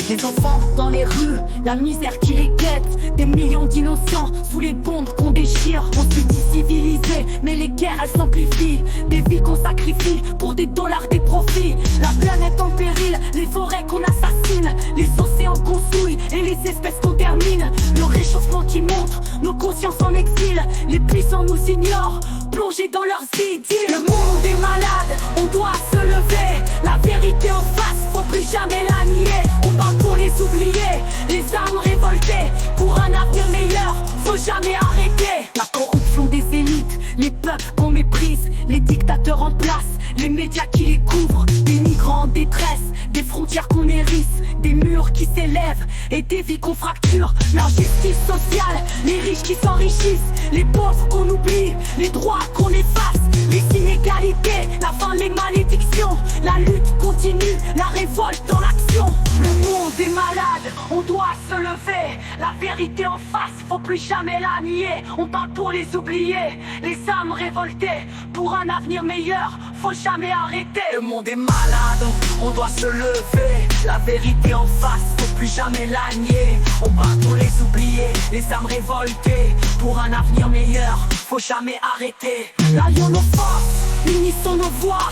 Les enfants dans les rues, la misère qui les guette. Des millions d'innocents sous les bombes qu'on déchire. On se dit civilisé, mais les guerres elles s'amplifient. Des vies qu'on sacrifie pour des dollars, des profits. La planète en péril, les forêts qu'on assassine, les océans qu'on souille et les espèces qu'on termine. Le réchauffement qui monte, nos consciences en exil. Les puissants nous ignorent, plongés dans leurs idées. Le monde est malade, on doit se lever. La vérité en face, faut plus jamais la nier. On parle pour les oublier, les âmes révoltées. Pour un avenir meilleur, faut jamais arrêter. La corruption des élites, les peuples qu'on méprise, les dictateurs en place, les médias qui les couvrent. Des migrants en détresse, des frontières qu'on hérisse, des murs qui s'élèvent et des vies qu'on fracture. L'injustice sociale, les riches qui s'enrichissent, les pauvres qu'on oublie, les droits qu'on efface, les inégalités, la fin, les malédictions. La lutte continue, la révolte dans l'action. Le monde est malade, on doit se lever. La vérité en face, faut plus jamais la nier. On parle pour les oublier, les âmes révoltées. Pour un avenir meilleur, faut jamais arrêter. Le monde est malade, on doit se lever. La vérité en face, faut plus jamais la nier. On parle pour les oublier, les âmes révoltées. Pour un avenir meilleur, faut jamais arrêter. Allions nos forces, unissons nos voix.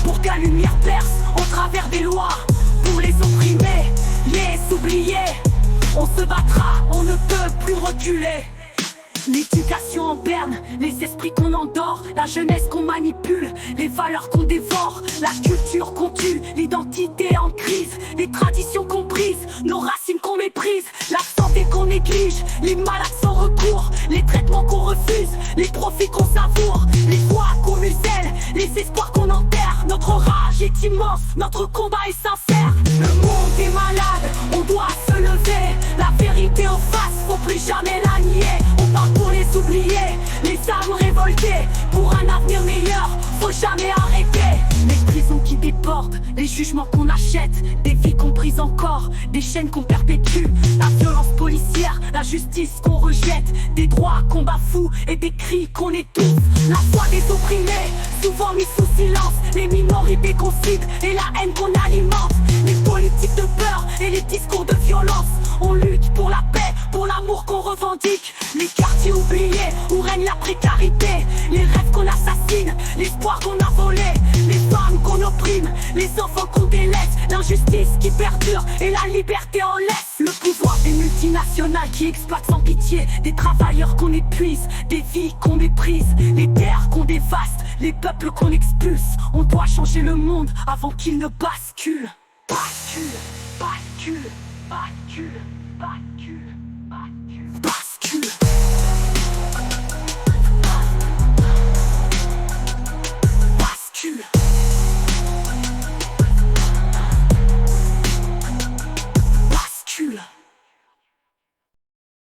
Pour que la lumière perce au travers des lois. Pour les opprimés, les oubliés. On se battra, on ne peut plus reculer. L'éducation en berne, les esprits qu'on endort, la jeunesse qu'on manipule, les valeurs qu'on dévore, la culture qu'on tue, l'identité en crise, les traditions qu'on brise, nos racines qu'on méprise, la santé qu'on néglige, les malades sans recours, les traitements qu'on refuse, les profits qu'on savoure, les voix qu'on muselle, les espoirs qu'on enterre. Notre rage est immense, notre combat est sincère. Le monde est malade, on doit se lever. La vérité en face, faut plus jamais la nier. On parle pour les oublier, les âmes révoltées. Pour un avenir meilleur, faut jamais arrêter. Les prisons qui débordent, les jugements qu'on achète, des vies qu'on brise encore, des chaînes qu'on perpétue, la violence policière, la justice qu'on rejette, des droits qu'on bafoue et des cris qu'on étouffe. La voix des opprimés, souvent mis sous silence, les minorités qu'on cite et la haine qu'on alimente, les politiques de peur et les discours de violence. On lutte pour la paix, pour l'amour qu'on revendique. Les quartiers oubliés où règne la précarité, les rêves qu'on assassine, l'espoir qu'on a volé, les femmes qu'on opprime, les enfants qu'on délaisse, l'injustice qui perdure et la liberté en laisse. Le pouvoir des multinationales qui exploitent sans pitié, des travailleurs qu'on épuise, des vies qu'on méprise, les terres qu'on dévaste, les peuples qu'on expulse. On doit changer le monde avant qu'il ne bascule. Bascule, bascule, bascule.